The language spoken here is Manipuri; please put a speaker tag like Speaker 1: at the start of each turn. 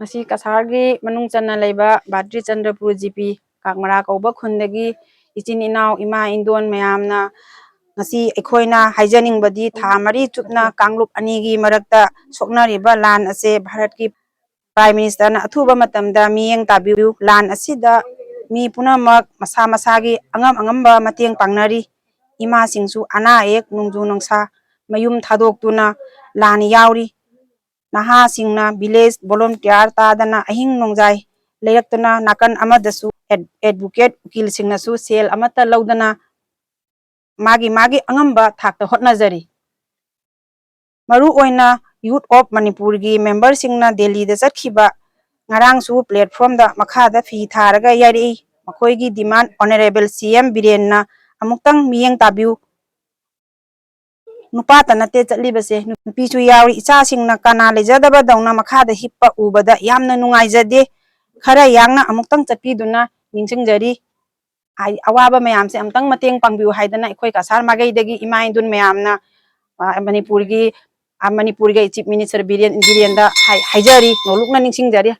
Speaker 1: Ngasi Kasargi manung chana leiba Bhatri Chandrapur GP Kakmara kauba khundagi ichin inau ima indon mayamna ngasi ekhoina haijaningbadi tha mari chupna Kanglup anigi marakta soknariba lan ase Bharat ki Prime Minister na athuba matamda miyeng tabiu lan asida mi punamak masa masagi angamba mateng pangnari ima singsu ana ek nungju nungsa mayum thadoktuna lan yauri naha singna village volunteer tadana ahing nongjai leyaktuna nakan amadasu advocate ukil singnasu sel amata laudana magi angamba thakta hotnajari maru oina youth of Manipur gi member singna Delhi da chatkhiba ngarangsu platform da makha da fi tharaga yari makoi gi demand honorable CM Biren na amuktang miyeng tabiu nupa tanate chatlibase nupi chu yauri icha singna kana lejadaba dauna makha da hippa ubada yamna nungaijade khara yangna amuktang chatpiduna ningsingjari awaba mayamse amtang mateng pangbiu haidana ekhoi Kasar magai dagi ima indun mayamna Manipur gi Chief Minister Biren da haijari nolukna ningsingjari